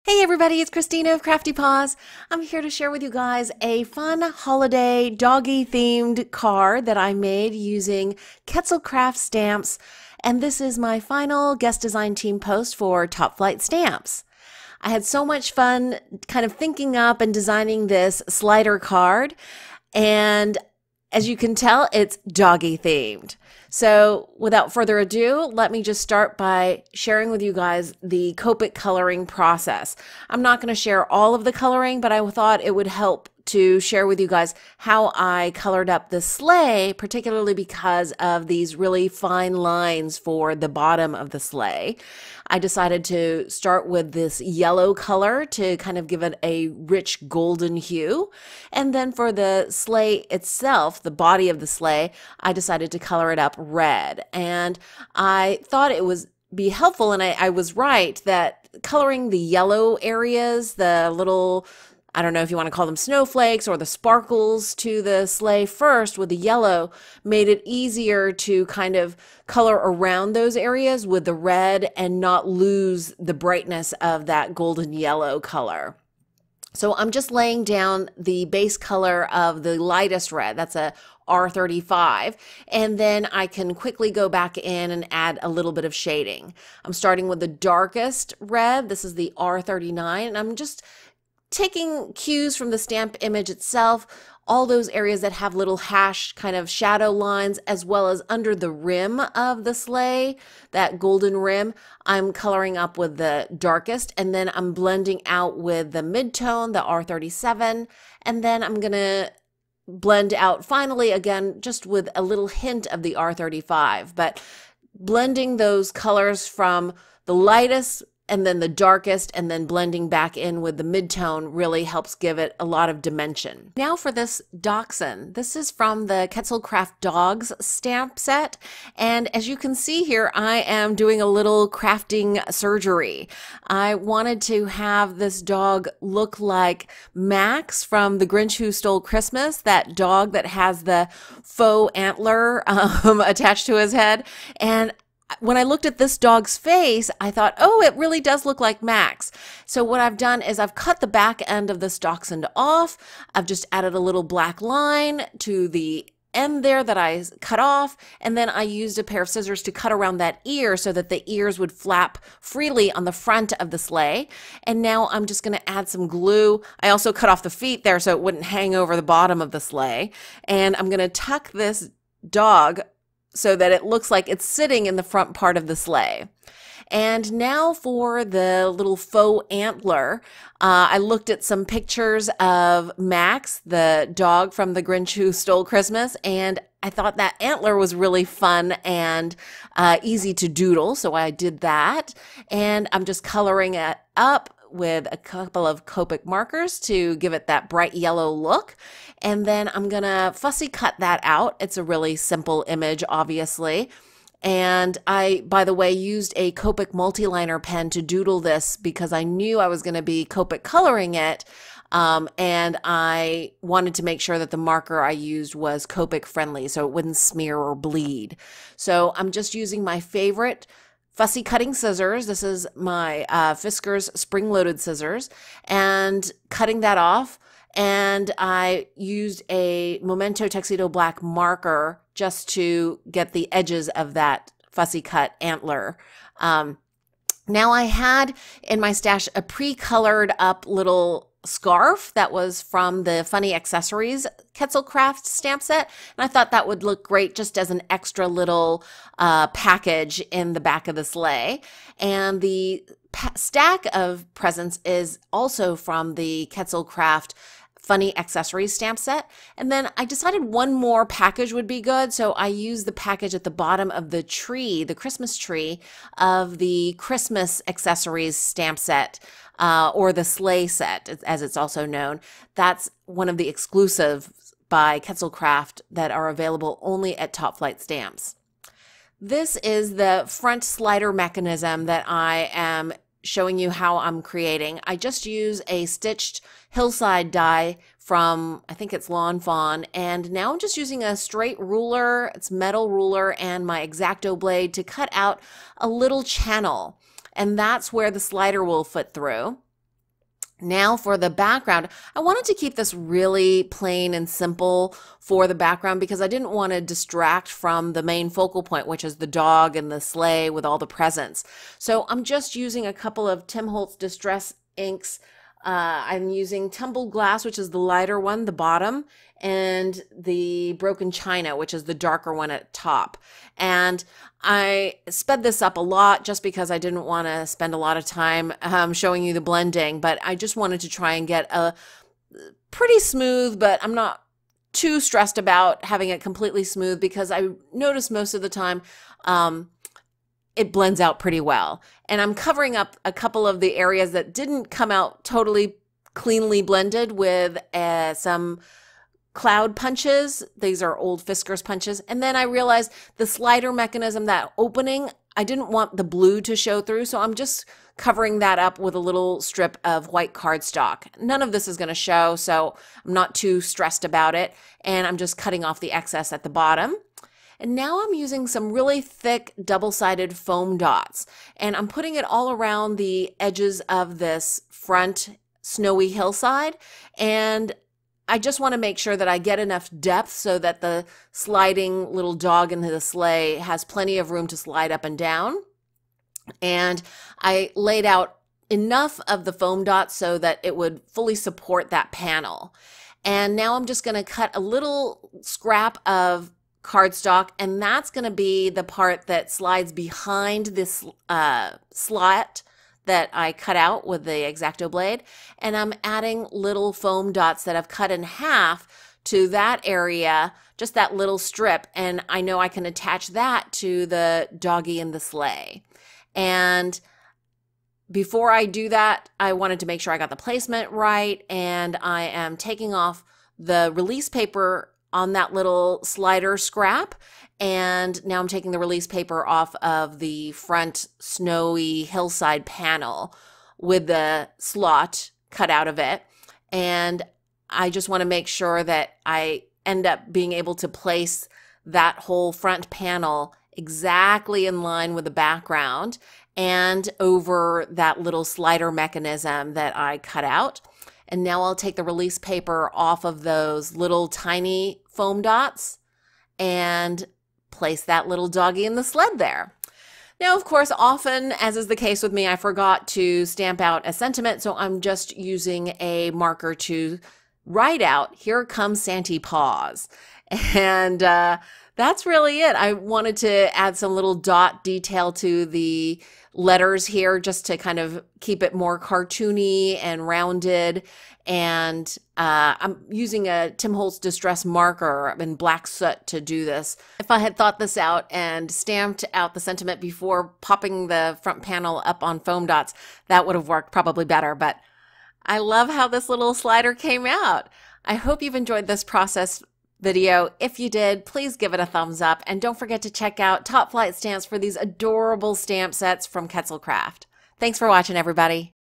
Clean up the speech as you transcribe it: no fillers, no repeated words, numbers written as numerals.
Hey everybody, it's Christina of CraftyPaws. I'm here to share with you guys a fun holiday doggy themed card that I made using Quetzal Craft stamps, and this is my final guest design team post for Topflight stamps. I had so much fun kind of thinking up and designing this slider card, and as you can tell, it's doggy themed. So without further ado, let me just start by sharing with you guys the Copic coloring process. I'm not going to share all of the coloring, but I thought it would help to share with you guys how I colored up the sleigh, particularly because of these really fine lines for the bottom of the sleigh. I decided to start with this yellow color to kind of give it a rich golden hue. And then for the sleigh itself, the body of the sleigh, I decided to color it up red. And I thought it was be helpful, and I was right, that coloring the yellow areas, the little, I don't know if you want to call them snowflakes or the sparkles to the sleigh first with the yellow, made it easier to kind of color around those areas with the red and not lose the brightness of that golden yellow color. So I'm just laying down the base color of the lightest red. That's a R35, and then I can quickly go back in and add a little bit of shading. I'm starting with the darkest red. This is the R39, and I'm just taking cues from the stamp image itself, all those areas that have little hash kind of shadow lines, as well as under the rim of the sleigh, that golden rim, I'm coloring up with the darkest, and then I'm blending out with the mid-tone, the R37, and then I'm gonna blend out finally again just with a little hint of the R35, but blending those colors from the lightest and then the darkest, and then blending back in with the mid-tone really helps give it a lot of dimension. Now for this dachshund. This is from the Quetzal Craft Dogs stamp set, and as you can see here, I am doing a little crafting surgery. I wanted to have this dog look like Max from The Grinch Who Stole Christmas, that dog that has the faux antler attached to his head, and when I looked at this dog's face, I thought, oh, it really does look like Max. So what I've done is I've cut the back end of this dachshund off. I've just added a little black line to the end there that I cut off, and then I used a pair of scissors to cut around that ear so that the ears would flap freely on the front of the sleigh. And now I'm just going to add some glue. I also cut off the feet there so it wouldn't hang over the bottom of the sleigh. And I'm going to tuck this dog so that it looks like it's sitting in the front part of the sleigh. And now for the little faux antler, I looked at some pictures of Max, the dog from The Grinch Who Stole Christmas, and I thought that antler was really fun and easy to doodle, so I did that. And I'm just coloring it up with a couple of Copic markers to give it that bright yellow look. And then I'm gonna fussy cut that out. It's a really simple image, obviously. And I, by the way, used a Copic multi-liner pen to doodle this because I knew I was gonna be Copic coloring it. And I wanted to make sure that the marker I used was Copic friendly so it wouldn't smear or bleed. So I'm just using my favorite fussy cutting scissors. This is my Fiskars spring-loaded scissors, and cutting that off. And I used a Memento Tuxedo Black marker just to get the edges of that fussy cut antler. Now I had in my stash a pre-colored up little scarf that was from the Funny Accessories Quetzal Craft stamp set, and I thought that would look great just as an extra little package in the back of the sleigh. And the stack of presents is also from the Quetzal Craft Funny Accessories stamp set. And then I decided one more package would be good, so I used the package at the bottom of the tree, the Christmas tree, of the Christmas Accessories stamp set, or the sleigh set, as it's also known. That's one of the exclusives by Quetzal Craft that are available only at Topflight Stamps. This is the front slider mechanism that I am showing you how I'm creating. I just use a stitched hillside die from, I think it's Lawn Fawn, and now I'm just using a straight ruler, it's metal ruler, and my X-Acto blade to cut out a little channel, and that's where the slider will fit through. Now for the background, I wanted to keep this really plain and simple for the background because I didn't want to distract from the main focal point, which is the dog and the sleigh with all the presents. So I'm just using a couple of Tim Holtz Distress inks. I'm using Tumbled Glass, which is the lighter one, the bottom, and the Broken China, which is the darker one at top. And I sped this up a lot just because I didn't want to spend a lot of time showing you the blending, but I just wanted to try and get a pretty smooth, but I'm not too stressed about having it completely smooth because I notice most of the time it blends out pretty well. And I'm covering up a couple of the areas that didn't come out totally cleanly blended with some cloud punches. These are old Fiskars punches. And then I realized the slider mechanism, that opening, I didn't want the blue to show through, so I'm just covering that up with a little strip of white cardstock. None of this is going to show, so I'm not too stressed about it. And I'm just cutting off the excess at the bottom. And now I'm using some really thick double-sided foam dots, and I'm putting it all around the edges of this front snowy hillside. And I just want to make sure that I get enough depth so that the sliding little dog into the sleigh has plenty of room to slide up and down. And I laid out enough of the foam dots so that it would fully support that panel. And now I'm just going to cut a little scrap of cardstock, and that's going to be the part that slides behind this slot that I cut out with the X-Acto blade. And I'm adding little foam dots that I've cut in half to that area, just that little strip, and I know I can attach that to the doggy in the sleigh. And before I do that, I wanted to make sure I got the placement right, and I am taking off the release paper on that little slider scrap, and now I'm taking the release paper off of the front snowy hillside panel with the slot cut out of it. And I just want to make sure that I end up being able to place that whole front panel exactly in line with the background and over that little slider mechanism that I cut out. And now I'll take the release paper off of those little tiny foam dots and place that little doggy in the sled there. Now, of course, often, as is the case with me, I forgot to stamp out a sentiment, so I'm just using a marker to write out, "Here comes Santi-Paws." And that's really it. I wanted to add some little dot detail to the letters here just to kind of keep it more cartoony and rounded. And I'm using a Tim Holtz Distress marker in black soot to do this. If I had thought this out and stamped out the sentiment before popping the front panel up on foam dots, that would have worked probably better. But I love how this little slider came out. I hope you've enjoyed this process video. If you did, please give it a thumbs up, and don't forget to check out Topflight stamps for these adorable stamp sets from Quetzalcraft. Thanks for watching, everybody.